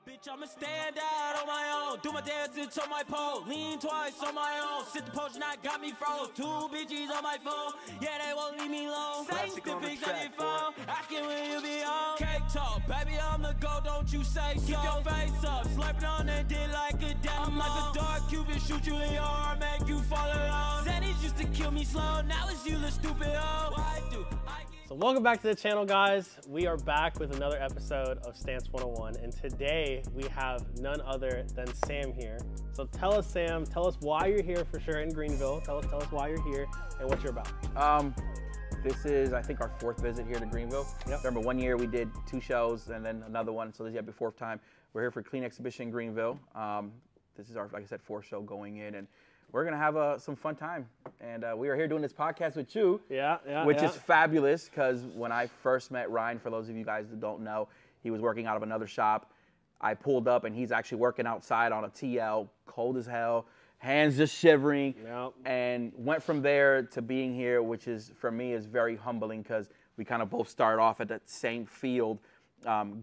Bitch, I'ma stand out on my own. Do my dance until my pole. Lean twice on my own. Sit the potion, I got me froze. 2 bitches on my phone. Yeah, they won't leave me alone. Saints the pigs on your phone. Asking when you be on. Cake talk, baby, I'm the go, don't you say so. Keep your face up, slurping on that dick like a demo. I'm like a dark Cupid, shoot you in your arm, make you fall alone. Zannies used to kill me slow, now it's you, the stupid hoe. Why do I get... So welcome back to the channel, guys. We are back with another episode of Stance 101, and today we have none other than Sam here. So tell us, Sam, tell us why you're here for sure in Greenville. Tell us why you're here and what you're about. This is, I think, our 4th visit here to Greenville. Yep. Remember, one year we did 2 shows and then another one, so this is the 4th time. We're here for Klean exhibition in Greenville. This is our, like I said, 4th show going in, and we're gonna have some fun time. And we are here doing this podcast with you, which is fabulous, because when I first met Ryan, for those of you guys that don't know, he was working out of another shop. I pulled up and he's actually working outside on a TL, cold as hell, hands just shivering, and went from there to being here, which is, for me, is very humbling, because we kind of both started off at that same field,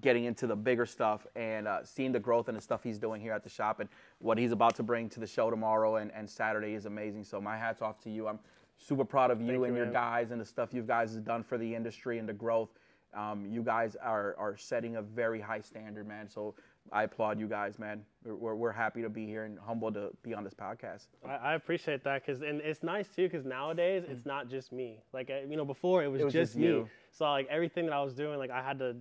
getting into the bigger stuff, and seeing the growth and the stuff he's doing here at the shop, and what he's about to bring to the show tomorrow and Saturday is amazing. So my hat's off to you. I'm super proud of you and your guys and the stuff you guys have done for the industry and the growth. You guys are setting a very high standard, man. So I applaud you guys, man. We're happy to be here and humbled to be on this podcast. I appreciate that, and it's nice too, because nowadays it's not just me. Like, you know, before it was just me. You. So like everything that I was doing, like I had to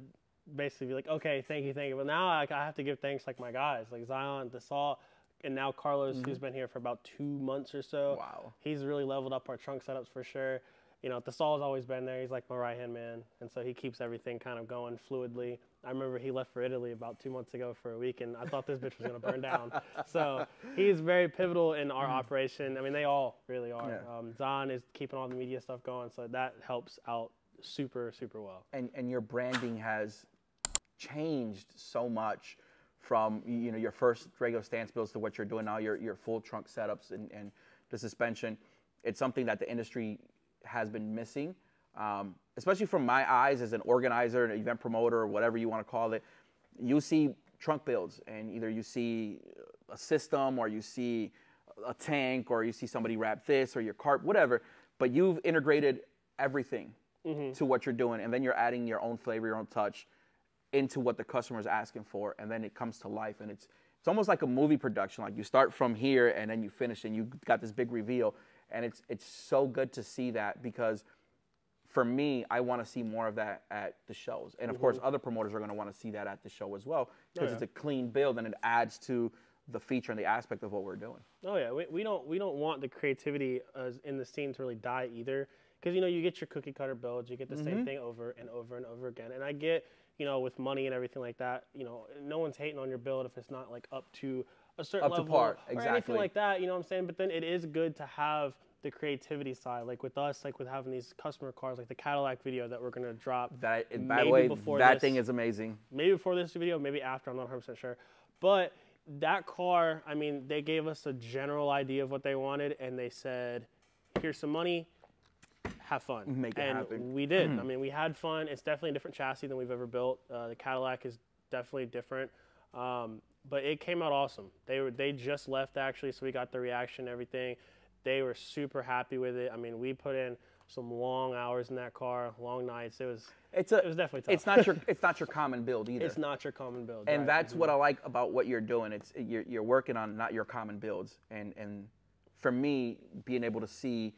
basically be like, okay, thank you. But now I have to give thanks, like my guys, like Zion, Dassault, and now Carlos, who's been here for about 2 months or so. Wow. He's really leveled up our trunk setups for sure. You know, Dassault has always been there. He's like my right-hand man, and so he keeps everything kind of going fluidly. I remember he left for Italy about 2 months ago for a week, and I thought this bitch was going to burn down. So he's very pivotal in our operation. I mean, they all really are. Yeah. Zahn is keeping all the media stuff going, so that helps out super, super well. And your branding has changed so much from, you know, your first regular stance builds to what you're doing now, your full trunk setups and the suspension. It's something that the industry has been missing, especially from my eyes as an organizer, an event promoter, or whatever you want to call it. You see trunk builds, and either you see a system, or you see a tank, or you see somebody wrap this, or your cart, whatever, but you've integrated everything to what you're doing, and then you're adding your own flavor, your own touch into what the customer is asking for, and then it comes to life. And it's almost like a movie production. Like, you start from here and then you finish and you got this big reveal, and it's so good to see that, because for me, I want to see more of that at the shows. And of course, other promoters are going to want to see that at the show as well, because it's a clean build and it adds to the feature and the aspect of what we're doing. Oh yeah, we don't want the creativity in the scene to really die either, because, you know, you get your cookie cutter builds, you get the same thing over and over and over again. And I get, you know, with money and everything like that, you know, no one's hating on your build if it's not like up to a certain level, to par, or anything like that, you know what I'm saying? But then it is good to have the creativity side, like with us, like with having these customer cars, like the Cadillac video that we're gonna drop. By the way, that thing is amazing. Maybe before this video, maybe after, I'm not 100% sure. But that car, I mean, they gave us a general idea of what they wanted, and they said, here's some money, have fun. Make it happen. And we did. I mean, we had fun. It's definitely a different chassis than we've ever built. The Cadillac is definitely different. But it came out awesome. They just left, actually, so we got the reaction and everything. They were super happy with it. I mean, we put in some long hours in that car, long nights. It was definitely tough. It's not your common build either. It's not your common build. And that's what I like about what you're doing. You're working on not your common builds. And for me, being able to see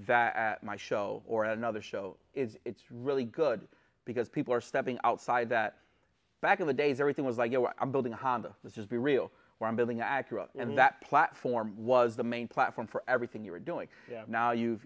that at my show or at another show, it's really good, because people are stepping outside that. Back in the days, everything was like, yo, I'm building a Honda, let's just be real, or I'm building an Acura, and that platform was the main platform for everything you were doing. Now you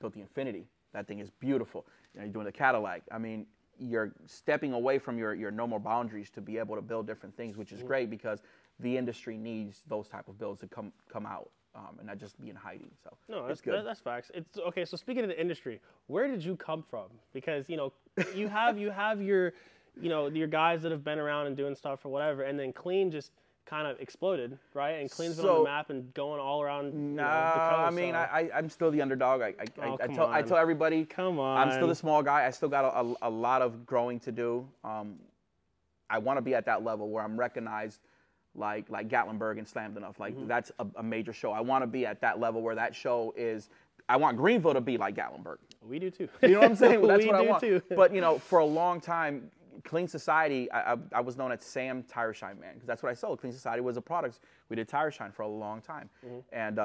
built the Infinity. That thing is beautiful. You know, you're doing the Cadillac. I mean, you're stepping away from your normal boundaries to be able to build different things, which is great, because the industry needs those type of builds to come out. And not just be in hiding. So no, that's good. That's facts. It's okay. So speaking of the industry, where did you come from? Because, you know, you have your, you know, your guys that have been around and doing stuff or whatever, and then Klean just kind of exploded, right? And Klean's been on the map and going all around. Nah, the coast, I mean, I'm still the underdog. I tell everybody, come on, I'm still the small guy. I still got a lot of growing to do. I want to be at that level where I'm recognized like Gatlinburg and Slammed Enough. Like that's a major show. I want to be at that level where that show is. I want Greenville to be like Gatlinburg. We do too. You know what I'm saying? That's what I want. Too. But you know, for a long time, Clean Society, I was known as Sam Tire Shine Man because that's what I sold. Clean Society was a product. We did tire shine for a long time, and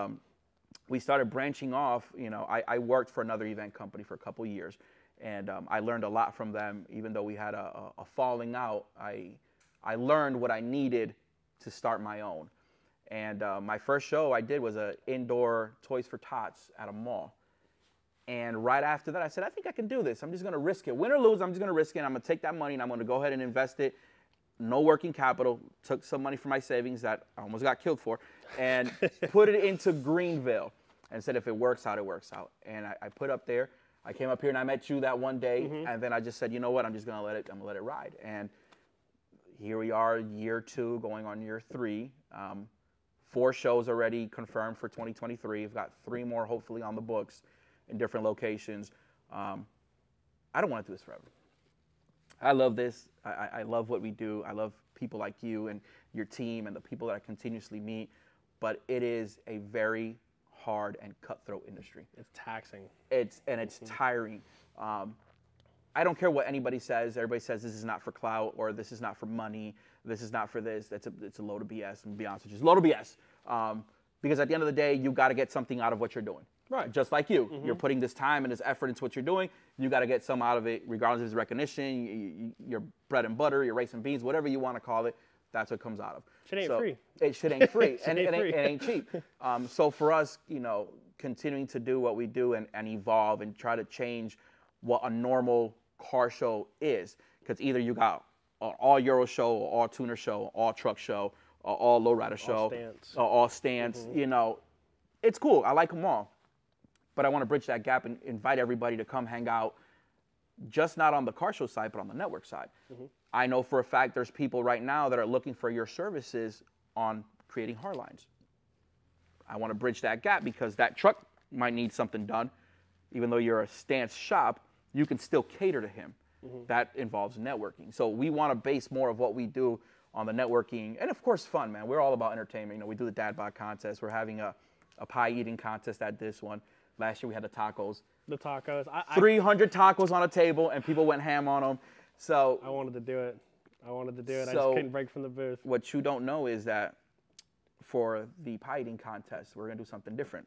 we started branching off. You know, I worked for another event company for a couple years, and I learned a lot from them. Even though we had a falling out, I learned what I needed to start my own. And my first show I did was an indoor Toys for Tots at a mall. And right after that, I said, I think I can do this. I'm just going to risk it. Win or lose, I'm just going to risk it. I'm going to take that money and I'm going to go ahead and invest it. No working capital. Took some money from my savings that I almost got killed for and put it into Greenville and said, if it works out, it works out. And I put up there. I came up here and I met you that one day. And then I just said, you know what? I'm just going to let it ride. And here we are, year 2, going on year 3. 4 shows already confirmed for 2023. We've got 3 more hopefully on the books in different locations. I don't want to do this forever. I love this. I love what we do. I love people like you and your team and the people that I continuously meet. But it is a very hard and cutthroat industry. It's taxing. It's tiring. I don't care what anybody says. Everybody says this is not for clout or this is not for money. This is not for this. It's a load of BS. And to be honest with you, it's a load of BS. Because at the end of the day, you got to get something out of what you're doing. Right. Just like you. You're putting this time and this effort into what you're doing. You got to get some out of it, regardless of its recognition, your bread and butter, your rice and beans, whatever you want to call it. That's what comes out of. Shit ain't free. Shit ain't free. And it ain't cheap. So for us, you know, continuing to do what we do and evolve and try to change what a normal car show is. Because either you got an all Euro show, or all tuner show, all truck show, or all lowrider show, or all stands. You know, it's cool. I like them all. But I want to bridge that gap and invite everybody to come hang out, just not on the car show side, but on the network side. I know for a fact there's people right now that are looking for your services on creating hardlines. I want to bridge that gap because that truck might need something done. Even though you're a stance shop, you can still cater to him. That involves networking. So we want to base more of what we do on the networking and, of course, fun, man. We're all about entertainment. You know, we do the dad bod contest. We're having a pie eating contest at this one. Last year we had the tacos. The tacos. 300 tacos on a table, and people went ham on them. So I wanted to do it. I just couldn't break from the booth. What you don't know is that for the pie eating contest, we're going to do something different.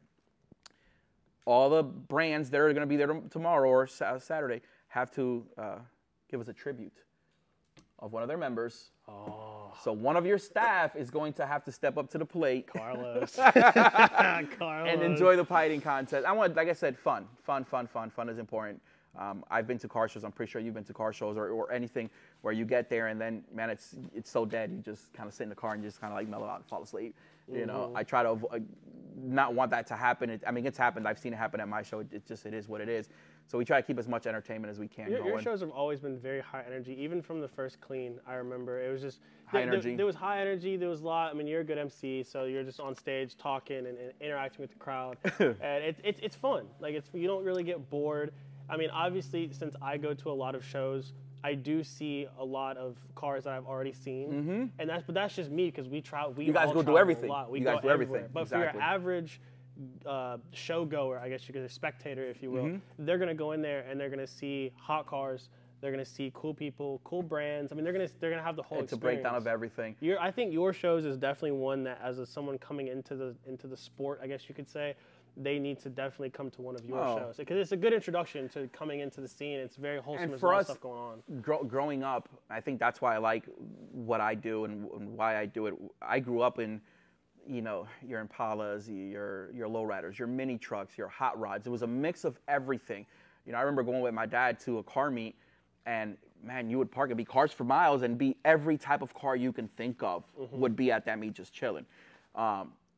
All the brands that are going to be there tomorrow or Saturday have to give us a tribute of one of their members. Oh. So one of your staff is going to have to step up to the plate. Carlos. And enjoy the pie eating contest. I want, like I said, fun. Fun is important. I've been to car shows. I'm pretty sure you've been to car shows or anything where you get there and then, man, it's so dead. You just kind of sit in the car and you just kind of like mellow out and fall asleep. You know, I try to not want that to happen. I mean, it's happened. I've seen it happen at my show. It is what it is. So we try to keep as much entertainment as we can going. Your shows have always been very high energy. Even from the first Clean, I remember it was just high energy. There was high energy. There was a lot. I mean, you're a good MC, so you're just on stage talking and interacting with the crowd, and it's fun. Like you don't really get bored. I mean, obviously, since I go to a lot of shows, I do see a lot of cars that I've already seen, and that's just me because we you guys go do everything. We you guys do everything. But exactly. for your average show goer, I guess you could say spectator, if you will, they're gonna go in there and they're gonna see hot cars. They're gonna see cool people, cool brands. I mean, they're gonna have the whole experience. It's a breakdown of everything. I think your shows is definitely one that, as someone coming into the sport, I guess you could say, they need to definitely come to one of your shows because it's a good introduction to coming into the scene. It's very wholesome. And There's for a lot us, of stuff going on. Growing up, I think that's why I like what I do and why I do it. I grew up in, you know, your Impalas, your lowriders, your mini trucks, your hot rods. It was a mix of everything. You know, I remember going with my dad to a car meet, and man, you would park and be cars for miles, and be every type of car you can think of would be at that meet just chilling.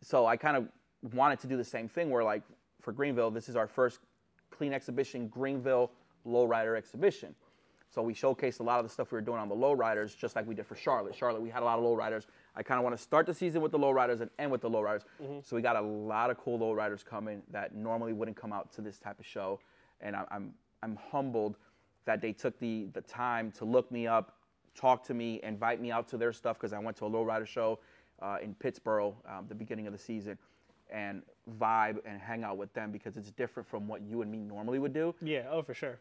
So I kind of wanted to do the same thing where, like, for Greenville, this is our first Clean exhibition, Greenville Lowrider exhibition. So we showcased a lot of the stuff we were doing on the lowriders, just like we did for Charlotte. Charlotte, we had a lot of lowriders. I kind of want to start the season with the lowriders and end with the lowriders. So we got a lot of cool lowriders coming that normally wouldn't come out to this type of show. And I'm humbled that they took the time to look me up, talk to me, invite me out to their stuff because I went to a lowrider show in Pittsburgh the beginning of the season, and vibe and hang out with them because it's different from what you and me normally would do. Yeah, oh, for sure.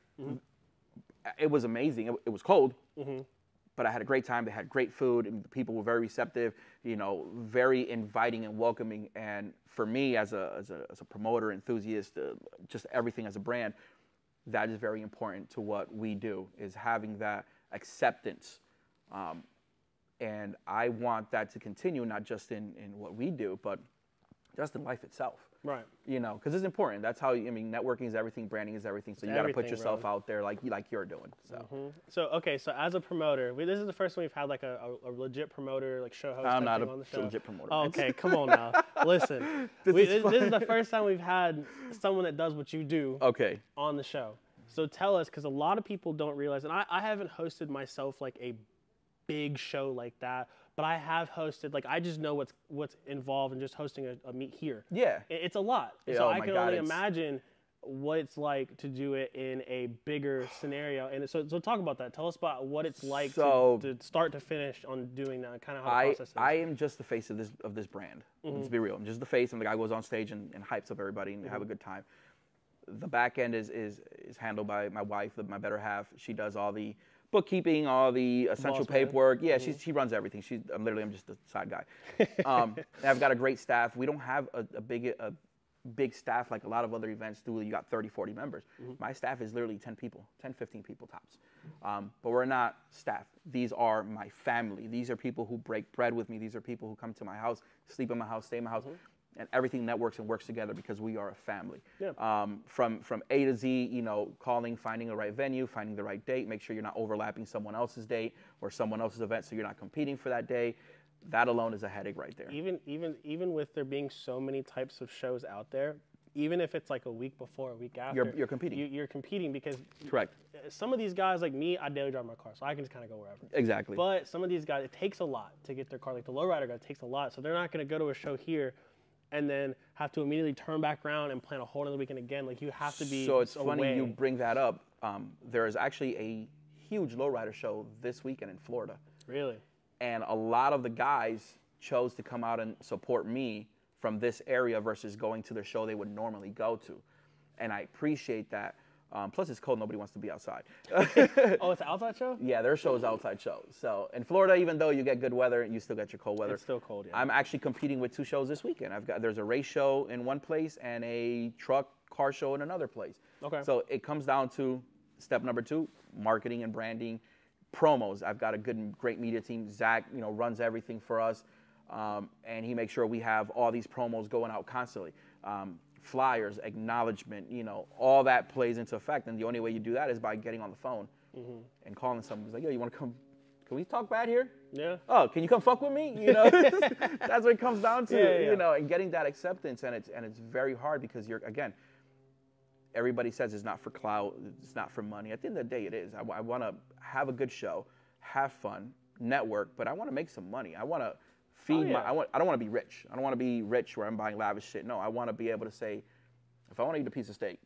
It was amazing. It was cold, but I had a great time. They had great food, and the people were very receptive, you know, very inviting and welcoming. And for me, as a promoter, enthusiast, just everything as a brand, that is very important to what we do, is having that acceptance. And I want that to continue, not just in what we do, but just in life itself. Right. You know, because it's important. That's how, I mean, networking is everything, branding is everything. So you got to put yourself out there like you're doing. So. So, okay, so as a promoter, this is the first time we've had like a legit promoter, like show host I'm not on the show. a legit promoter. Oh, okay, come on now. Listen, this is the first time we've had someone that does what you do on the show. So tell us, because a lot of people don't realize, and I haven't hosted myself like a big show like that, but I have hosted, like, I just know what's involved in just hosting a meet here. Yeah. It's a lot. Yeah, so I can only imagine what it's like to do it in a bigger scenario. And so talk about that. Tell us about what it's like to start to finish on doing that, kind of how the process is. I am just the face of this brand. Let's be real. I'm just the face. I'm the guy who goes on stage and hypes up everybody and have a good time. The back end is handled by my wife, my better half. She does all the bookkeeping, all the essential paperwork. Yeah, she runs everything. I'm just a side guy. And I've got a great staff. We don't have a big staff like a lot of other events do. You got 30, 40 members. My staff is literally 10 people, 10, 15 people tops. But we're not staff. These are my family. These are people who break bread with me. These are people who come to my house, sleep in my house, stay in my house. And everything networks and works together because we are a family. Yeah. From A to Z, you know, calling, finding the right venue, finding the right date, make sure you're not overlapping someone else's date or someone else's event, so you're not competing for that day. That alone is a headache right there. Even with there being so many types of shows out there, even if it's like a week before, a week after, you're competing. You're competing because correct. Some of these guys, like me, I daily drive my car, so I can just kind of go wherever. Exactly. But some of these guys, it takes a lot to get their car. Like the lowrider guy, it takes a lot, so they're not going to go to a show here and then have to immediately turn back around and plan a whole other weekend again. Like, you have to be So it's away. funny you bring that up. There is actually a huge lowrider show this weekend in Florida. Really? And a lot of the guys chose to come out and support me from this area versus going to the show they would normally go to. And I appreciate that. Plus, it's cold. Nobody wants to be outside. Oh, it's an outside show? Yeah, their show is outside show. So in Florida, even though you get good weather, you still get your cold weather. It's still cold, yeah. I'm actually competing with 2 shows this weekend. There's a race show in one place and a car show in another place. Okay. So it comes down to step number 2, marketing and branding, promos. I've got a great media team. Zach, you know, runs everything for us, and he makes sure we have all these promos going out constantly. Flyers, acknowledgement, you know, all that plays into effect. And the only way you do that is by getting on the phone and calling someone. It's like, yo, you want to come? Can we talk bad here? Yeah. Oh, can you come fuck with me? You know, that's what it comes down to. You know, and getting that acceptance, and it's very hard because everybody says it's not for clout, it's not for money. At the end of the day, it is. I want to have a good show, have fun, network, but I want to make some money. I want to feed I don't want to be rich. I don't want to be rich where I'm buying lavish shit. No, I want to be able to say, if I want to eat a piece of steak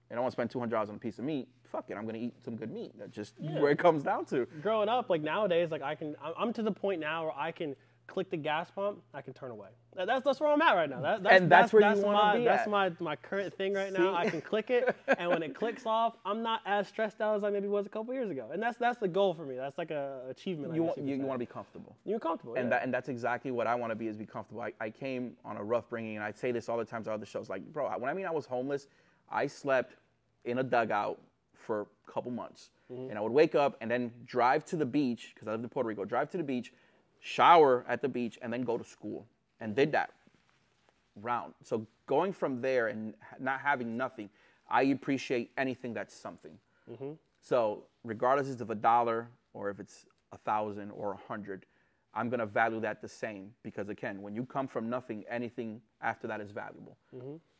and I want to spend $200 on a piece of meat, fuck it, I'm going to eat some good meat. That's just where it comes down to. Growing up, like nowadays, like I'm to the point now where I can click the gas pump, I can turn away. That's where I'm at right now. That's where you want to be at. That's my current thing right now. I can click it, and when it clicks off, I'm not as stressed out as I maybe was a couple years ago. And that's the goal for me. That's like a achievement. You want to be comfortable. You're comfortable. And that's exactly what I want to be, is be comfortable. I came on a rough bringing, and I say this all the time to other shows. Like, bro, when I was homeless, I slept in a dugout for a couple months. And I would wake up and then drive to the beach, because I lived in Puerto Rico, drive to the beach, shower at the beach, and then go to school. And did that round. So going from there and not having nothing, I appreciate anything that's something. So regardless if it's $1 or if it's 1,000 or 100, I'm going to value that the same, because again, when you come from nothing, anything after that is valuable.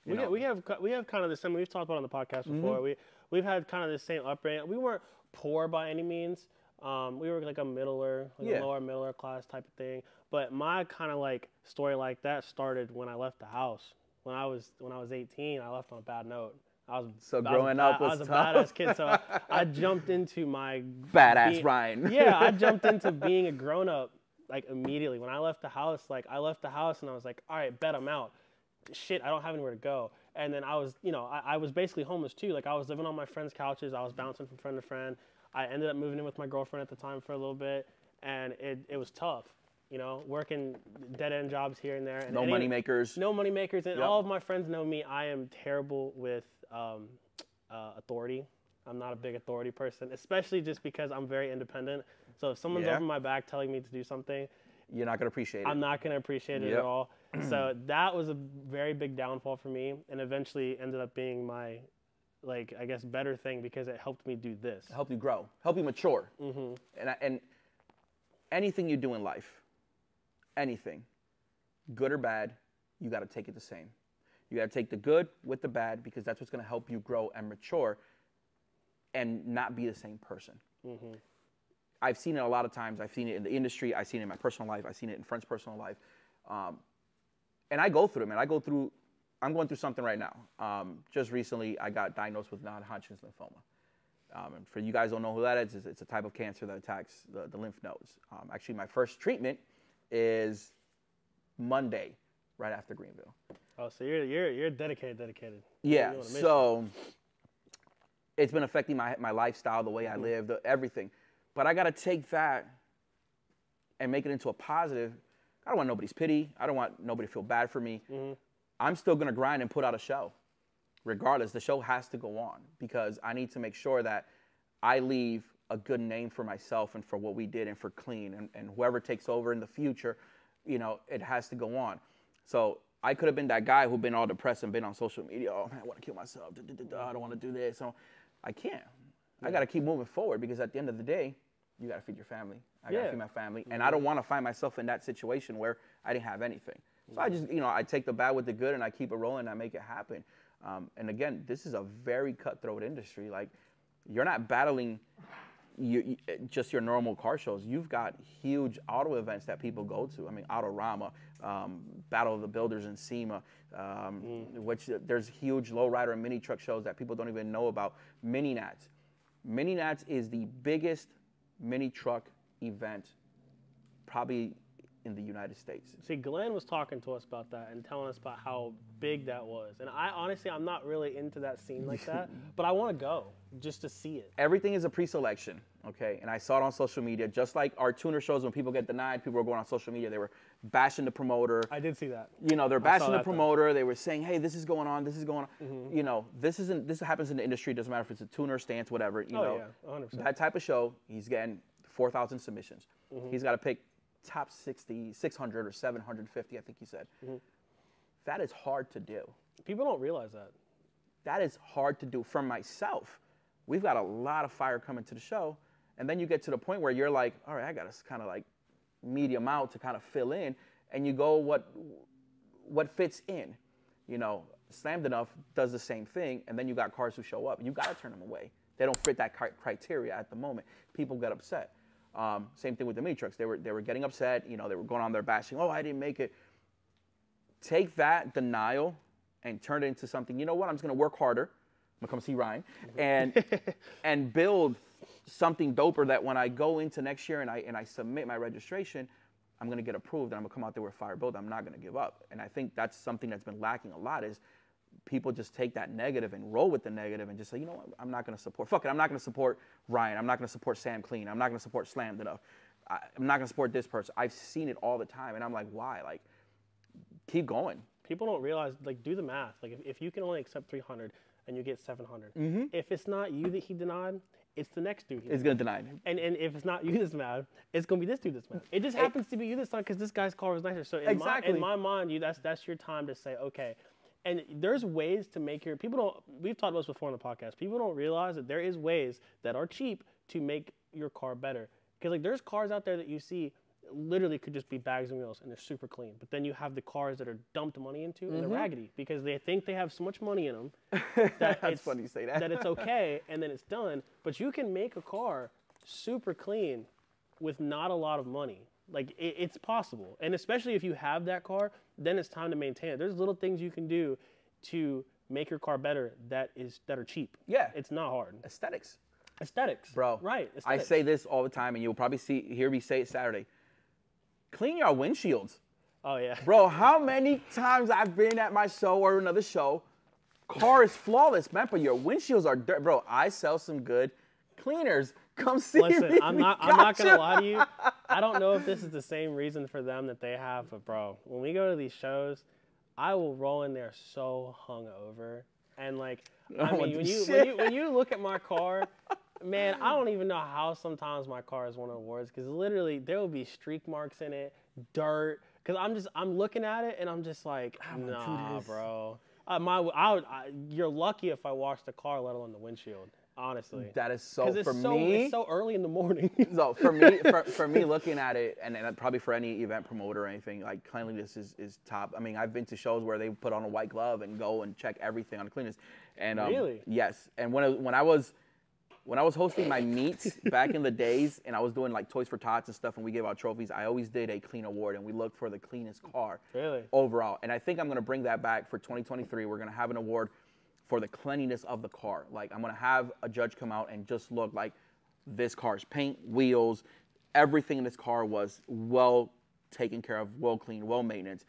We have kind of the same. We've talked about it on the podcast before. We've had kind of the same upbringing. We weren't poor by any means. We were like a a lower middle class type of thing. But my kind of like story like that started when I left the house. When I was 18, I left on a bad note. growing up was I was a tough. badass kid, so I jumped into my Badass Ryan. Yeah, I jumped into being a grown up like immediately. When I left the house, and I was like, all right, bet I'm out. Shit, I don't have anywhere to go. And then I was, I was basically homeless too. Like I was living on my friends' couches. I was bouncing from friend to friend. I ended up moving in with my girlfriend at the time for a little bit, and it was tough. Working dead-end jobs here and there. And No money makers. No money makers. And all of my friends know me. I am terrible with authority. I'm not a big authority person, especially just because I'm very independent. So if someone's over my back telling me to do something, you're not going to appreciate it. I'm not going to appreciate it at all. So that was a very big downfall for me, and eventually ended up being my, I guess, better thing because it helped me do this. Help you grow. Help you mature. And anything you do in life, anything, good or bad, you got to take it the same. You got to take the good with the bad because that's what's going to help you grow and mature and not be the same person. I've seen it a lot of times. I've seen it in the industry. I've seen it in my personal life. I've seen it in friends' personal life. And I go through them. And I'm going through something right now. Just recently, I got diagnosed with non-Hodgkin's lymphoma. And for you guys who don't know who that is, it's a type of cancer that attacks the lymph nodes. Actually, my first treatment is Monday, right after Greenville. Oh, so you're dedicated. Yeah. So it's been affecting my lifestyle, the way I live, everything. But I got to take that and make it into a positive. I don't want nobody's pity. I don't want nobody to feel bad for me. I'm still going to grind and put out a show. Regardless, the show has to go on because I need to make sure that I leave a good name for myself and for what we did and for Klean and whoever takes over in the future, it has to go on. So I could have been that guy who'd been all depressed and been on social media. Oh, man, I want to kill myself. I don't want to do this. So I can't. I got to keep moving forward because at the end of the day, you got to feed your family. I got to feed my family. And I don't want to find myself in that situation where I didn't have anything. So I just, I take the bad with the good and I keep it rolling and I make it happen. And again, this is a very cutthroat industry. Like, you're not battling just your normal car shows. You've got huge auto events that people go to. I mean, Autorama, Battle of the Builders in SEMA, which there's huge lowrider and mini truck shows that people don't even know about. Mini Nats. Mini Nats is the biggest mini truck event probably in the United States. See, Glenn was talking to us about that and telling us about how big that was. And I'm not really into that scene like that, but I want to go just to see it. Everything is a pre-selection, okay? And I saw it on social media, just like our tuner shows when people get denied, people were going on social media, they were bashing the promoter. I did see that. They're bashing the promoter. They were saying, hey, this is going on, this is going on. This happens in the industry. It doesn't matter if it's a tuner, stance, whatever. Yeah, 100%. That type of show, he's getting 4,000 submissions. He's got to pick top 60, 600 or 750, I think he said. That is hard to do. People don't realize that. That is hard to do. For myself, we've got a lot of fire coming to the show, and then you get to the point where you're like, all right, I got to kind of like medium out to kind of fill in, and you go what fits in. Slammed Enough does the same thing, and then you got cars who show up, and you got to turn them away. They don't fit that criteria at the moment. People get upset. Same thing with the mini trucks. They were getting upset. They were going on there bashing. Oh, I didn't make it. Take that denial and turn it into something. You know what? I'm just gonna work harder. I'm gonna come see Ryan and build something doper that when I go into next year and I submit my registration, I'm gonna get approved and I'm gonna come out there with fire build. I'm not gonna give up. And I think that's something that's been lacking a lot is people just take that negative and roll with the negative and just say, you know what, I'm not going to support. Fuck it, I'm not going to support Ryan. I'm not going to support Sam Klean. I'm not going to support Slammed Enough. I'm not going to support this person. I've seen it all the time, and I'm like, why? Like, keep going. People don't realize, do the math. Like, if you can only accept 300 and you get 700, if it's not you that he denied, it's the next dude. It's going to deny. And if it's not you that's mad, it's going to be this dude that's mad. It just happens to be you that's not because this guy's car was nicer. So in my mind, that's your time to say, okay. And there's ways to make we've talked about this before on the podcast. People don't realize that there is ways that are cheap to make your car better. Because there's cars out there that you see literally could just be bags and wheels and they're super clean. But then you have the cars that are dumped money into and they're raggedy because they think they have so much money in them that's funny you say that. that it's okay and then it's done. But you can make a car super clean with not a lot of money. It's possible. And especially if you have that car, then it's time to maintain it. There's little things you can do to make your car better that are cheap. Yeah. It's not hard. Aesthetics. Aesthetics. Bro. Right. I Aesthetics. say this all the time, and you'll probably hear me say it Saturday. Clean your windshields. Oh, yeah. Bro, how many times I've been at my show or another show, car is flawless, man, but your windshields are dirt. Bro, I sell some good cleaners. Come see me. Listen, I'm not gonna lie to you. I don't know if this is the same reason for them that they have, but bro, when we go to these shows, I will roll in there so hungover, and like, I mean, when you look at my car, man, I don't even know how sometimes my car has won awards, because literally there will be streak marks in it, dirt, because I'm looking at it and I'm just like, nah, bro. You're lucky if I wash the car, let alone the windshield. Honestly, that is so it's so early in the morning. So for me looking at it, and probably for any event promoter or anything, like cleanliness is top. I mean, I've been to shows where they put on a white glove and go and check everything on cleanliness. And really? Yes. And when I was hosting my meets back in the days, and I was doing like Toys for Tots and stuff, and we gave out trophies, I always did a clean award, and we looked for the cleanest car. Really? Overall. And I think I'm gonna bring that back for 2023. We're gonna have an award for the cleanliness of the car. Like, I'm gonna have a judge come out and just look like this car's paint, wheels, everything in this car was well taken care of, well cleaned, well maintenance.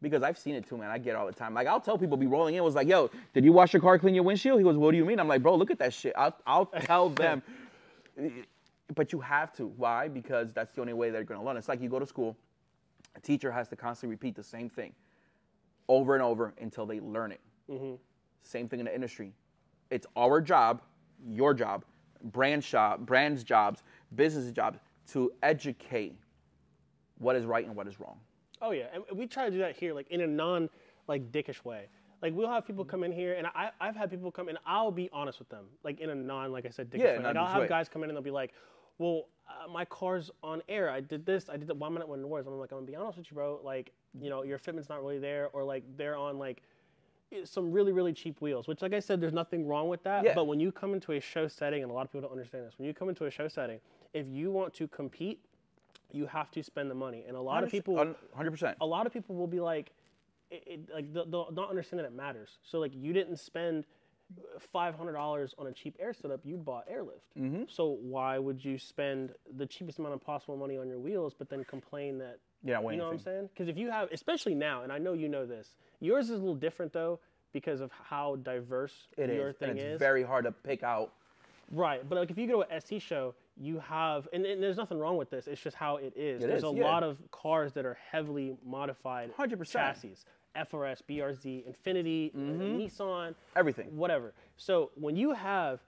Because I've seen it too, man. I get it all the time. Like, I'll tell people, be rolling in, was like, yo, did you wash your car, clean your windshield? He goes, what do you mean? I'm like, bro, look at that shit. I'll tell them. But you have to. Why? Because that's the only way they're gonna learn. It's like you go to school, a teacher has to constantly repeat the same thing over and over until they learn it. Mm-hmm. Same thing in the industry. It's our job, your job, brands' jobs, business jobs, to educate what is right and what is wrong. Oh yeah, and we try to do that here, like in a dickish way. Like, we'll have people come in here, and I've had people come in. I'll be honest with them, like in a like I said, dickish way. Like, I'll have guys come in and they'll be like, well, my car's on air. I did this. I did that. Why am I not winning awards? I'm like, I'm gonna be honest with you, bro. Like, your fitment's not really there, or like they're on like some really, really cheap wheels, which, like I said, there's nothing wrong with that. Yeah. But when you come into a show setting, and a lot of people don't understand this, when you come into a show setting, if you want to compete, you have to spend the money. And a lot of people, 100%. A lot of people will be like, they'll not understand that it matters. So like, you didn't spend $500 on a cheap air setup, you bought airlift. Mm-hmm. So why would you spend the cheapest amount of possible money on your wheels, but then complain that, you know what I'm saying? Because if you have, especially now, and I know you know this, yours is a little different though, because of how diverse your thing is. It's very hard to pick out. Right, but like if you go to an SC show, you have, and there's nothing wrong with this, it's just how it is. There's a lot of cars that are heavily modified 100%. chassis. FRS, BRZ, Infiniti, Nissan. Everything. Whatever. So when you have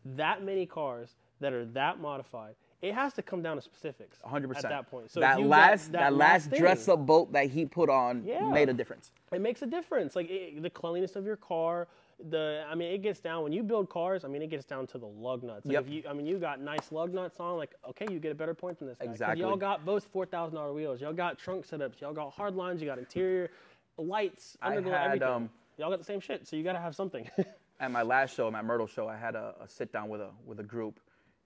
that many cars that are that modified, it has to come down to specifics. 100%. At that point. So that last dress-up bolt that he put on made a difference. It makes a difference. Like the cleanliness of your car. It gets down when you build cars. I mean, it gets down to the lug nuts. Like you got nice lug nuts on. Like, okay, you get a better point than this guy. Exactly. Y'all got both $4,000 wheels. Y'all got trunk setups. Y'all got hard lines. You got interior lights, underglow, everything. Y'all got the same shit. So you got to have something. At my last show, my Myrtle show, I had a sit down with a group,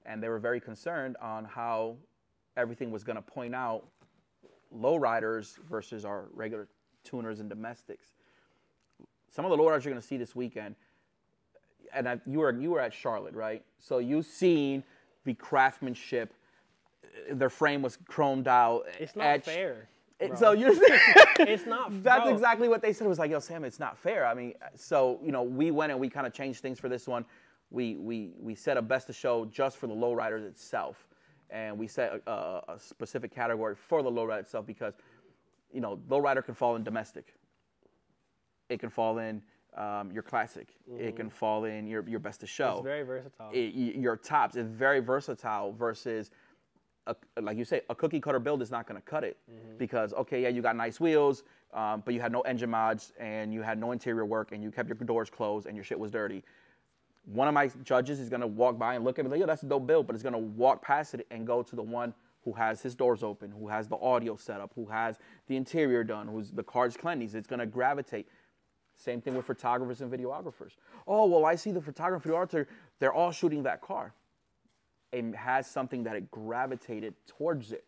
and they were very concerned on how everything was going to point out lowriders versus our regular tuners and domestics. Some of the lowriders you're going to see this weekend, and you were at Charlotte, right? So you've seen the craftsmanship. Their frame was chromed out. It's not fair. So you're it's not. That's exactly what they said. It was like, yo, Sam, it's not fair. I mean, so we went and we kind of changed things for this one. We set a best of show just for the lowriders itself, and we set a specific category for the lowrider itself because, lowrider can fall in domestic. It can fall in your classic. Mm-hmm. It can fall in your best of show. It's very versatile. Your tops is very versatile versus, like you say, a cookie cutter build is not going to cut it because, okay, yeah, you got nice wheels, but you had no engine mods and you had no interior work and you kept your doors closed and your shit was dirty. One of my judges is going to walk by and look at me like, yo, that's a dope build, but it's going to walk past it and go to the one who has his doors open, who has the audio set up, who has the interior done, who's the car's cleanliness. It's going to gravitate. Same thing with photographers and videographers. Oh, well, I see the photographer and videographer, they're all shooting that car. It has something that it gravitated towards it,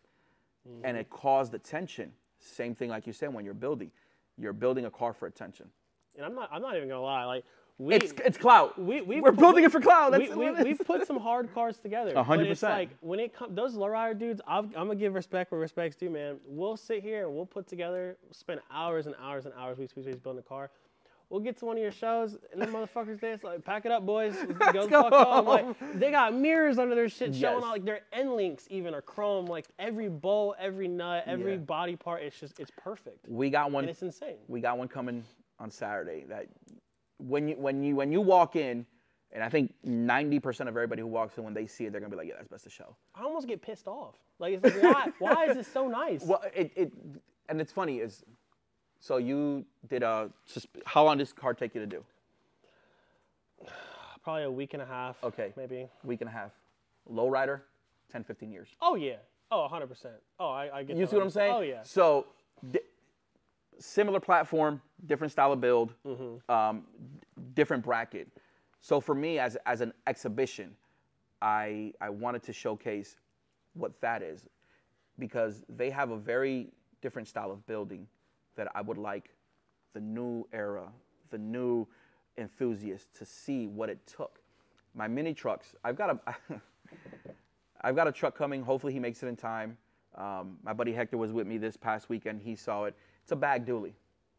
and it caused attention. Same thing like you said when you're building a car for attention. and I'm not even gonna lie, like it's clout. We're building it for clout. We've put some hard cars together. 100%. But it's like when it comes, those lowrider dudes, I'm gonna give respect where respect's due, man. We'll sit here and we'll put together, spend hours and hours and hours building a car. We'll get to one of your shows, and them motherfuckers there, it's like, pack it up, boys. Go the fuck home. Like, they got mirrors under their shit showing all, like, their end links even are chrome. Like, every bolt, every nut, every body part, it's perfect. We got one. And it's insane. We got one coming on Saturday that when you walk in, and I think 90% of everybody who walks in, when they see it, they're going to be like, yeah, that's best of show. I almost get pissed off. Like, it's like, why is this so nice? Well, and it's funny is, so you did how long does this car take you to do? Probably a week and a half. Okay. Maybe. Week and a half. Lowrider, 10, 15 years. Oh, yeah. Oh, 100%. Oh, I get You see what I'm saying? Oh, yeah. So, similar platform, different style of build, different bracket. So for me, as an exhibition, I wanted to showcase what that is, because they have a very different style of building that I would like the new era, the new enthusiasts to see what it took. My mini trucks, I've got a truck coming. Hopefully he makes it in time. My buddy Hector was with me this past weekend. He saw it. It's a bag dually.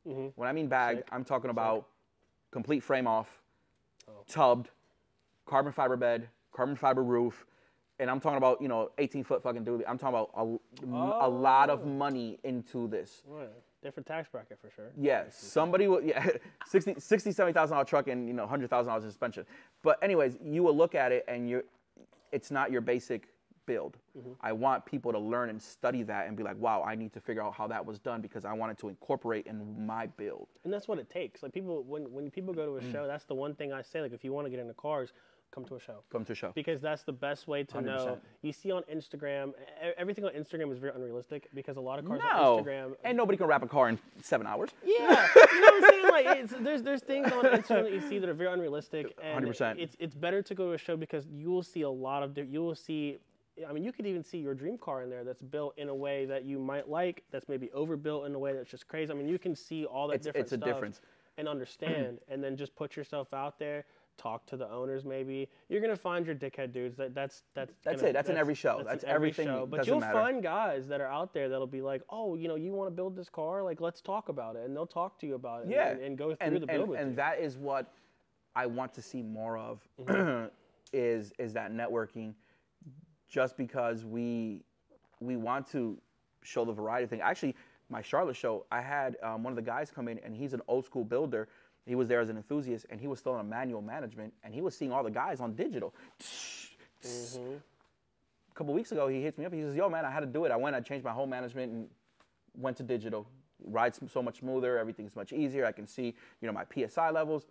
When I mean bag, I'm talking about complete frame off, tubbed, carbon fiber bed, carbon fiber roof, and I'm talking about 18-foot fucking dually. I'm talking about a lot of money into this. Right. Different tax bracket for sure. Yeah, somebody will, $70,000 truck and $100,000 suspension. But anyways, you will look at it and it's not your basic build. I want people to learn and study that and be like, wow, I need to figure out how that was done because I wanted to incorporate in my build. And that's what it takes. Like when people go to a show, that's the one thing I say. Like if you want to get into cars, come to a show. Come to a show. Because that's the best way to 100%. know. You see on Instagram, everything on Instagram is very unrealistic because a lot of cars on Instagram. And nobody can wrap a car in 7 hours. Yeah. You know what I'm saying? Like there's things on Instagram that you see that are very unrealistic. And 100%. It's better to go to a show because you will see a lot of, you will see, I mean, you could even see your dream car in there that's built in a way that you might like, that's maybe overbuilt in a way that's just crazy. I mean, you can see all that different stuff. It's a difference. And understand, and then just put yourself out there. Talk to the owners, maybe. You're gonna find your dickhead dudes. That's it. That's in every show. That's everything. Show. But you'll find guys that are out there that'll be like, oh, you want to build this car? Like, let's talk about it, and they'll talk to you about it. Yeah. And go through the build with you. And that is what I want to see more of, is that networking. Just because we want to show the variety thing. Actually, my Charlotte show, I had one of the guys come in, and he's an old school builder. He was there as an enthusiast, and he was still on manual management, and he was seeing all the guys on digital. A couple weeks ago, he hits me up. He says, yo, man, I had to do it. I changed my whole management and went to digital. Rides so much smoother. Everything's much easier. I can see, my PSI levels.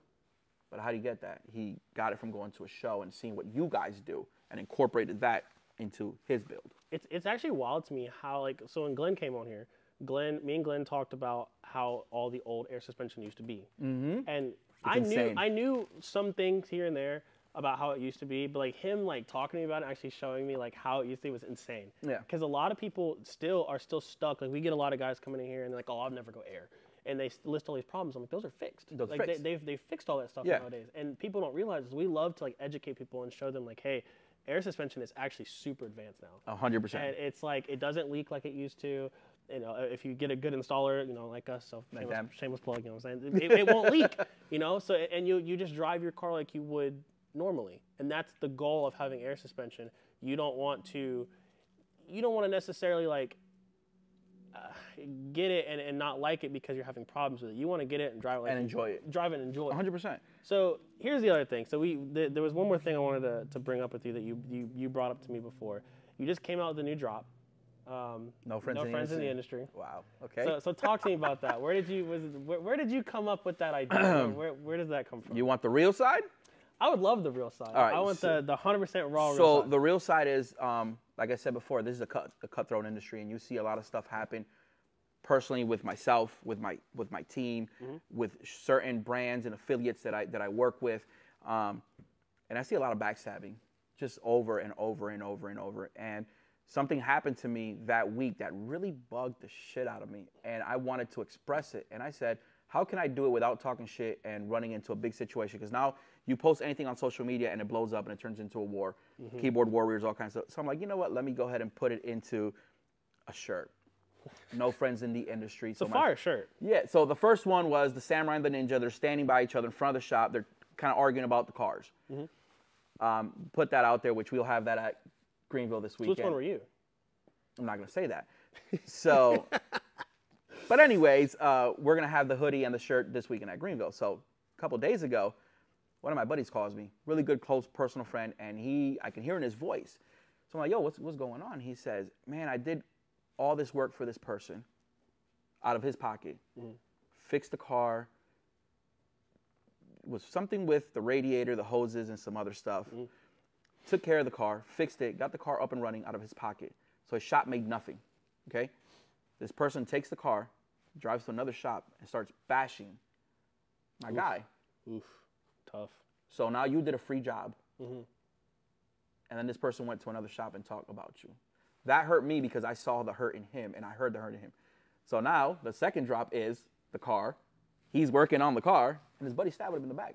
But how do you get that? He got it from going to a show and seeing what you guys do and incorporated that into his build. It's actually wild to me how, so when Glenn came on here, me and Glenn talked about how all the old air suspension used to be. And I knew some things here and there about how it used to be, but him talking to me about it, actually showing me how it used to be was insane. Yeah. Because a lot of people are still stuck. We get a lot of guys coming in here and they're like, oh, I'll never go air. And they list all these problems. I'm like, those are fixed. They've fixed all that stuff nowadays. And people don't realize is we love to educate people and show them hey, air suspension is actually super advanced now. 100%. And it's it doesn't leak like it used to. If you get a good installer, like us, so shameless plug, you know what I'm saying? It won't leak, So, and you just drive your car like you would normally. And that's the goal of having air suspension. You don't want to necessarily get it and not like it because you're having problems with it. You want to get it and drive it and enjoy it. Drive it and enjoy it. 100%. So here's the other thing. So there was one more thing I wanted to bring up with you that you brought up to me before. You just came out with a new drop. No friends in the industry. Wow. Okay. So talk to me about that. Where did you come up with that idea? where does that come from? You want the real side? I would love the real side. All right, I want the 100% raw. So the real side is, like I said before, this is a cutthroat industry, and you see a lot of stuff happen. Personally, with myself, with my team, with certain brands and affiliates that I work with, and I see a lot of backstabbing, just over and over and over and over. And something happened to me that week that really bugged the shit out of me, and I wanted to express it. And I said, how can I do it without talking shit and running into a big situation? Because now you post anything on social media and it blows up and it turns into a war. Keyboard warriors, all kinds of stuff. So I'm like, you know what? Let me go ahead and put it into a shirt. No friends in the industry. It's a fire shirt. Yeah, so the first one was the Samurai and the Ninja. They're standing by each other in front of the shop. They're kind of arguing about the cars. Put that out there, which we'll have that at Greenville this weekend. So which one were you? I'm not going to say that. So, but anyways, we're going to have the hoodie and the shirt this weekend at Greenville. So a couple days ago, one of my buddies calls me, really good, close, personal friend, and I can hear in his voice. So I'm like, yo, what's going on? He says, man, I did all this work for this person out of his pocket. Fixed the car. Was something with the radiator, the hoses, and some other stuff. Took care of the car, fixed it, got the car up and running out of his pocket. So his shop made nothing, okay? This person takes the car, drives to another shop, and starts bashing my guy. Oof, tough. So now you did a free job. And then this person went to another shop and talked about you. That hurt me because I saw the hurt in him, and I heard the hurt in him. So now the second drop is the car. He's working on the car, and his buddy stabbed him in the back.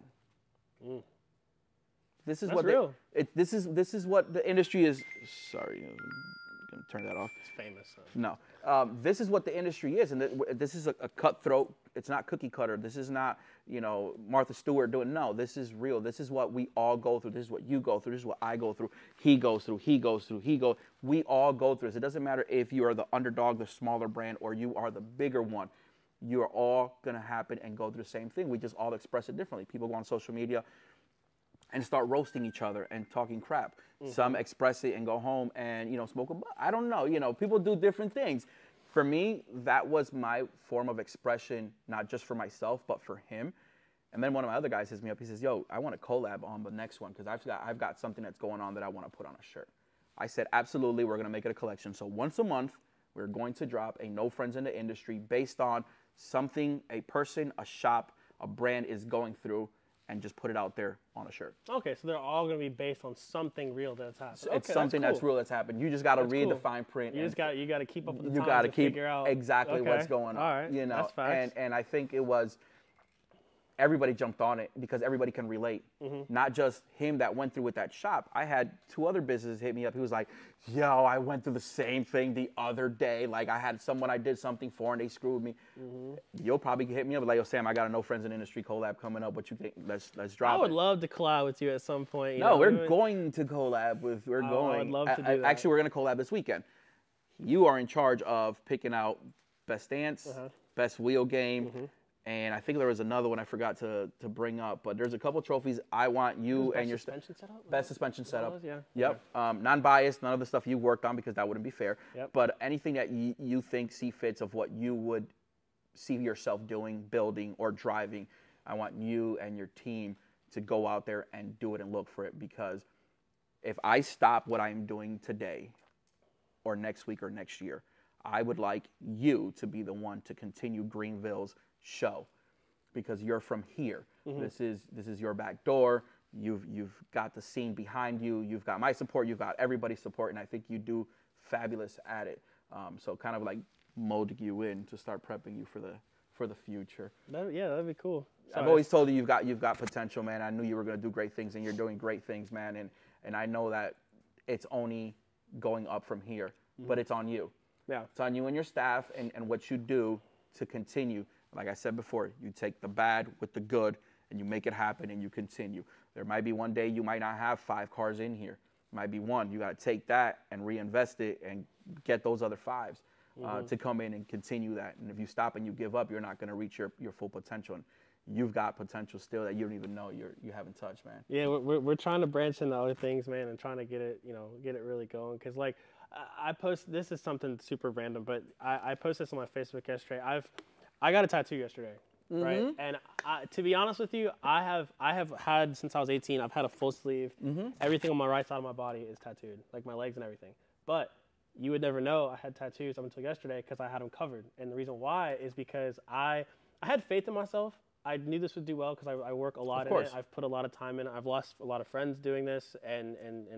This is That's what real. This is what the industry is. Sorry, I'm gonna turn that off. It's famous. No, this is what the industry is, and this is a cutthroat. It's not cookie cutter. This is not, you know, Martha Stewart doing. No, this is real. This is what we all go through. This is what you go through. This is what I go through. He goes through. He goes through. We all go through this. It doesn't matter if you are the underdog, the smaller brand, or you are the bigger one. You are all gonna happen and go through the same thing. We just all express it differently. People go on social media and start roasting each other and talking crap. Some express it and go home and, you know, smoke a butt. I don't know. You know, people do different things. For me, that was my form of expression, not just for myself, but for him. And then one of my other guys hits me up. He says, yo, I want to collab on the next one because I've got something that's going on that I want to put on a shirt. I said, absolutely, we're going to make it a collection. So once a month, we're going to drop a No Friends in the Industry based on something a person, a shop, a brand is going through, and just put it out there on a shirt. Okay, so they're all going to be based on something real that's happened. So it's something that's real that's happened. You just got to read the fine print. You got to keep up with the times. You got to keep figure out exactly what's going on. All right, you know, that's facts. And I think it was everybody jumped on it because everybody can relate. Not just him that went through with that shop. I had 2 other businesses hit me up. He was like, yo, I went through the same thing the other day. Like I had someone I did something for and they screwed me. You'll probably hit me up like, yo, Sam, I got a No Friends in the Industry collab coming up. What you think? Let's drop it. I would love to collab with you at some point. No, we're going to collab with, I would love to do that. Actually, we're going to collab this weekend. You are in charge of picking out best stance, best wheel game, and I think there was another one I forgot to bring up, but there's a couple trophies I want you and your suspension setup. Best suspension setup. Yeah. Yep. Non-biased, none of the stuff you worked on because that wouldn't be fair. Yep. But anything that you think see fits of what you would see yourself doing, building, or driving, I want you and your team to go out there and do it and look for it, because if I stop what I'm doing today or next week or next year, I would like you to be the one to continue Greenville's show, because you're from here. This is your back door. You've got the scene behind you. You've got my support. You've got everybody's support, and I think you do fabulous at it. So kind of like molding you in to start prepping you for the future. That'd be cool. I've always told you you've got potential, man. I knew you were going to do great things, and you're doing great things, man. And I know that it's only going up from here, but it's on you. Yeah, it's on you and your staff and what you do to continue. Like I said before, you take the bad with the good and you make it happen and you continue. There might be one day you might not have 5 cars in here. It might be one. You got to take that and reinvest it and get those other 5s to come in and continue that. And if you stop and you give up, you're not going to reach your full potential. And you've got potential still that you don't even know you haven't touched, man. Yeah, we're trying to branch into other things, man, and trying to get it really going. Because like I post, this is something super random, but I posted this on my Facebook yesterday. I got a tattoo yesterday, right? And to be honest with you, I have had, since I was 18, I've had a full sleeve. Everything on my right side of my body is tattooed, like my legs and everything. But you would never know I had tattoos up until yesterday because I had them covered. And the reason why is because I had faith in myself. I knew this would do well because I work a lot in it. I've put a lot of time in it. I've lost a lot of friends doing this and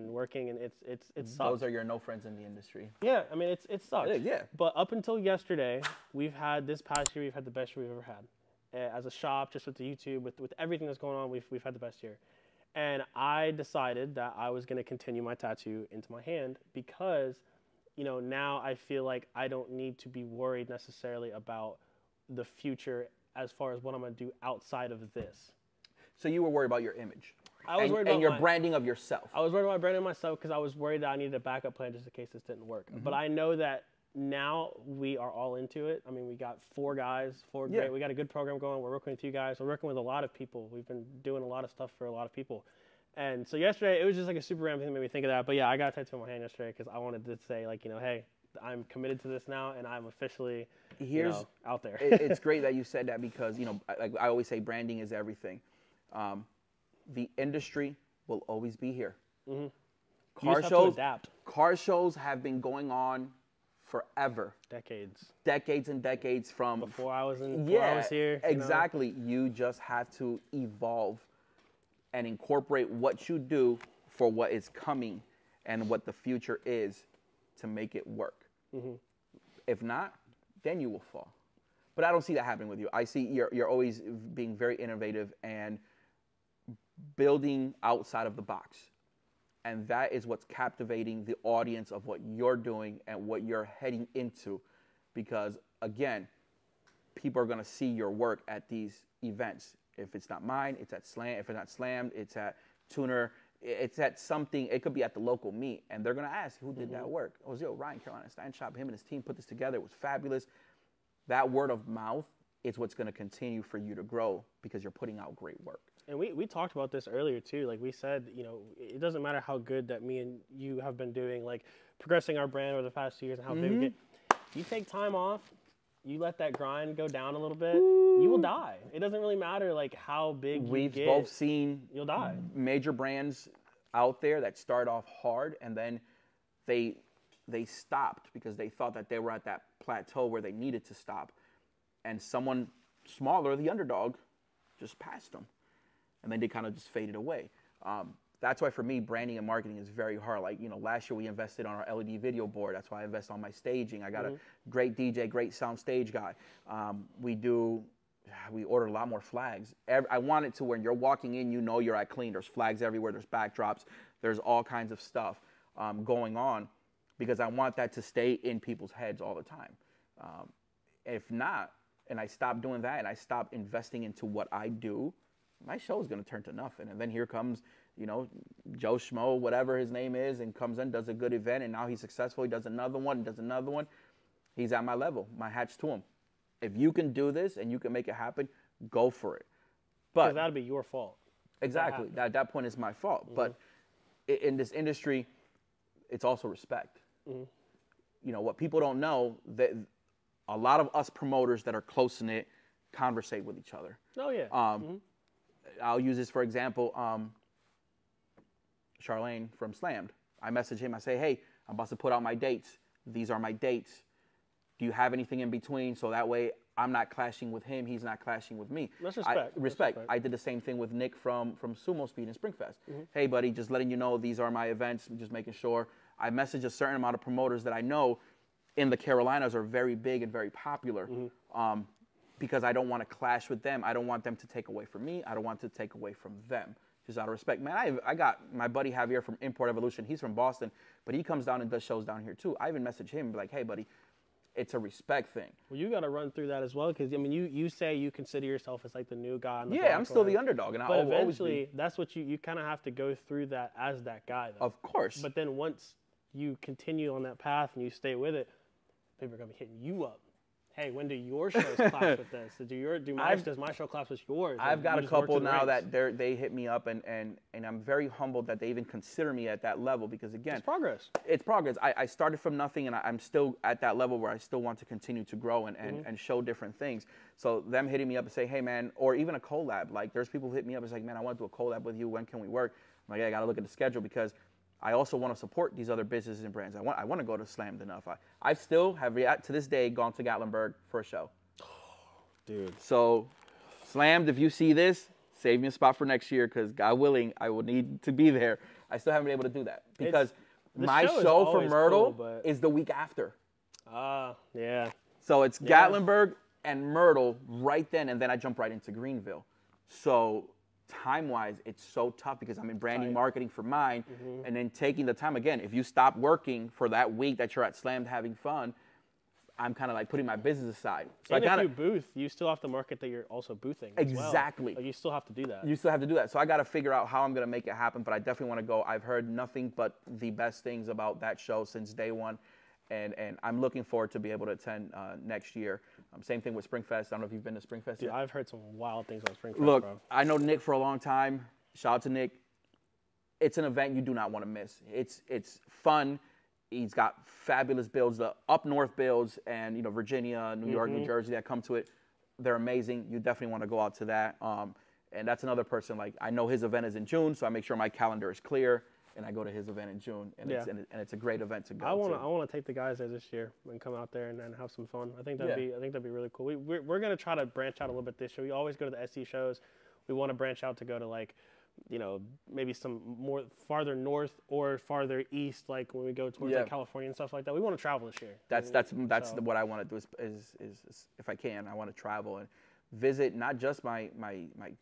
working, and it sucks. Those are your no friends in the industry. Yeah, I mean, it sucks. It is, yeah. But up until yesterday, this past year, we've had the best year we've ever had. as a shop, just with the YouTube, with everything that's going on, we've had the best year. And I decided that I was going to continue my tattoo into my hand because, you know, now I feel like I don't need to be worried necessarily about the future as far as what I'm going to do outside of this. So you were worried about your image. I was worried about your branding of yourself. I was worried about branding myself because I was worried that I needed a backup plan just in case this didn't work. But I know that now we are all into it. I mean, we got 4 guys, 4 great. We got a good program going. We're working with you guys. We're working with a lot of people. We've been doing a lot of stuff for a lot of people. And so yesterday, it was just like a super random thing that made me think of that. But yeah, I got a tattoo on my hand yesterday because I wanted to say, like, you know, hey, I'm committed to this now, and I'm officially out there. It's great that you said that because, you know, like I always say, branding is everything. The industry will always be here. Car shows have been going on forever. Decades and decades from before I was here. Exactly. You just have to evolve and incorporate what you do for what is coming and what the future is to make it work. If not, then you will fall. But I don't see that happening with you. I see you're always being very innovative and building outside of the box. And that is what's captivating the audience of what you're doing and what you're heading into. Because, again, people are going to see your work at these events. If it's not mine, it's at Slam. If it's not Slammed, it's at Tuner. It's at something. It could be at the local meet. And they're going to ask, who did that work? Oh, it was Ryan Carolina Stand Shop. Him and his team put this together. It was fabulous. That word of mouth is what's going to continue for you to grow because you're putting out great work. And we talked about this earlier too. Like we said, you know, it doesn't matter how good that me and you have been doing, like progressing our brand over the past 2 years and how big we get. You take time off, you let that grind go down a little bit, you will die. It doesn't really matter like how big you get. We've both seen you'll die. Major brands out there that start off hard and then they stopped because they thought that they were at that plateau where they needed to stop. And someone smaller, the underdog, just passed them. And then they kind of just faded away. That's why for me, branding and marketing is very hard. Like, you know, last year we invested on our LED video board. That's why I invest on my staging. I got a great DJ, great sound stage guy. We ordered a lot more flags. I want it to where you're walking in, you know you're at Klean. There's flags everywhere. There's backdrops. There's all kinds of stuff going on because I want that to stay in people's heads all the time. If not, and I stop doing that and I stop investing into what I do, my show is going to turn to nothing. And then here comes, you know, Joe Schmo, whatever his name is, and comes in, does a good event, and now he's successful. He does another one, He's at my level. My hat's to him. If you can do this and you can make it happen, go for it. But that'd be your fault. Exactly. At that point, it's my fault. But in this industry, it's also respect. You know, what people don't know, that a lot of us promoters that are close-knit conversate with each other. Oh, yeah. I'll use this for example. Charlene from Slammed. I message him. I say, hey, I'm about to put out my dates. These are my dates. Do you have anything in between? So that way I'm not clashing with him. He's not clashing with me. That's respect. Respect. I did the same thing with Nick from Sumo Speed and Springfest. Hey, buddy, just letting you know these are my events. I'm just making sure. I message a certain amount of promoters that I know in the Carolinas are very big and very popular. Because I don't want to clash with them. I don't want them to take away from me. I don't want to take away from them. Just out of respect. Man, I got my buddy Javier from Import Evolution. He's from Boston, but he comes down and does shows down here too. I even message him like, hey, buddy, it's a respect thing. Well, you got to run through that as well because, I mean, you say you consider yourself as like the new guy on the block, I'm still the underdog. And but eventually, that's what you kind of have to go through that as that guy, though. Of course. But then once you continue on that path and you stay with it, people are going to be hitting you up. Hey, when do your shows clash with this? Does my show clash with yours? I've got a couple now that they hit me up, and I'm very humbled that they even consider me at that level because, again, it's progress. It's progress. I started from nothing, and I'm still at that level where I still want to continue to grow and show different things. So them hitting me up and say, hey, man, or even a collab. Like, there's people who hit me up and say, like, man, I want to do a collab with you. When can we work? I'm like, yeah, I got to look at the schedule because I also want to support these other businesses and brands. I want to go to Slammed enough. I still have, to this day, gone to Gatlinburg for a show. Dude. So, Slammed, if you see this, save me a spot for next year because, God willing, I will need to be there. I still haven't been able to do that because my show for Myrtle is the week after. Yeah. So it's Gatlinburg and Myrtle right then, and then I jump right into Greenville. So time-wise, it's so tough because I'm in branding marketing for mine, and then taking the time again. If you stop working for that week that you're at Slammed having fun, I'm kind of like putting my business aside. So and if you booth, you still have to market that you're also boothing as exactly. well. Like you still have to do that. You still have to do that. So I got to figure out how I'm going to make it happen, but I definitely want to go. I've heard nothing but the best things about that show since day one, and I'm looking forward to be able to attend next year. Same thing with Springfest. I don't know if you've been to Springfest Dude, yet. I've heard some wild things on Springfest, Look, bro. I know Nick for a long time. Shout out to Nick. It's an event you do not want to miss. It's fun. He's got fabulous builds, the up north builds, and Virginia, New York, New Jersey that come to it. They're amazing. You definitely want to go out to that. And that's another person. Like I know his event is in June, so I make sure my calendar is clear, and I go to his event in June. And it's a great event to go. I want to take the guys there this year and come out there and have some fun. I think that'd be really cool. We're gonna try to branch out a little bit this year. We always go to the SC shows. We want to branch out to go to like, maybe some more farther north or farther east, like when we go towards like California and stuff like that. We want to travel this year. That's what I want to do is if I can, I want to travel and visit not just my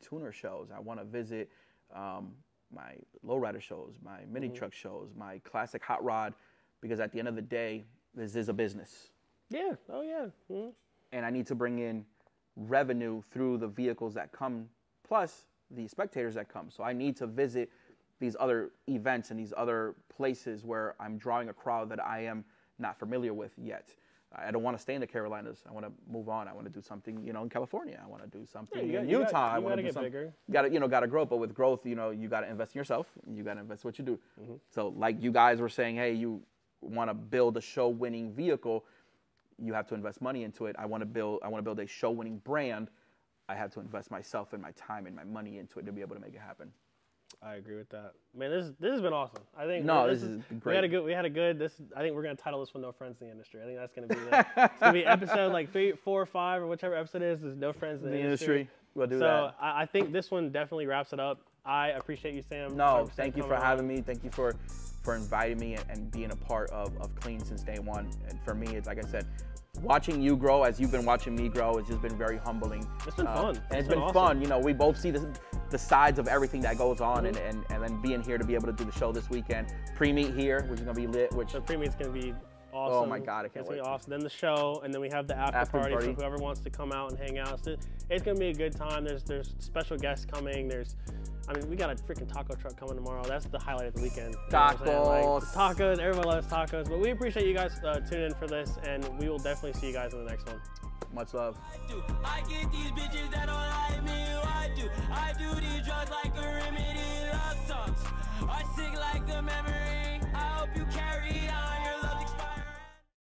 tuner shows. I want to visit my lowrider shows, my mini truck shows, my classic hot rod, because at the end of the day, this is a business. Yeah. Oh yeah. And I need to bring in revenue through the vehicles that come, plus the spectators that come. So I need to visit these other events and these other places where I'm drawing a crowd that I am not familiar with yet. I don't want to stay in the Carolinas. I want to move on. I want to do something, in California. I want to do something in Utah. I want to do something. Bigger. Got to grow. But with growth, you got to invest in yourself. You got to invest in what you do. So like you guys were saying, hey, you want to build a show-winning vehicle, you have to invest money into it. I want to build a show-winning brand. I have to invest myself and my time and my money into it to be able to make it happen. I agree with that. Man, this has been awesome. I think this is great. We had a good. I think we're gonna title this one "No Friends in the Industry." I think that's gonna be it's gonna be episode like 3, 4, or 5 or whichever episode it is. There's no friends in the industry. We'll do So that. I think this one definitely wraps it up. I appreciate you, Sam. No, thank you for having me. Thank you for inviting me and being a part of Klean since day one. And for me, it's like I said, watching you grow as you've been watching me grow has just been very humbling. It's been fun. And it's been awesome. Fun. We both see the sides of everything that goes on, and then being here to be able to do the show this weekend. Pre-meet here, which is going to be lit. The pre-meet's going to be awesome. Oh my God, I can't wait. It's going to be awesome. Then the show, and then we have the after party for whoever wants to come out and hang out. So it's going to be a good time. There's special guests coming. We got a freaking taco truck coming tomorrow. That's the highlight of the weekend. Tacos. Tacos. Everybody loves tacos. But we appreciate you guys tuning in for this, and we will definitely see you guys in the next one. Much love. I get these bitches that don't like me. I do these drugs like a remedy. Love songs are sick like a memory. I hope you carry on your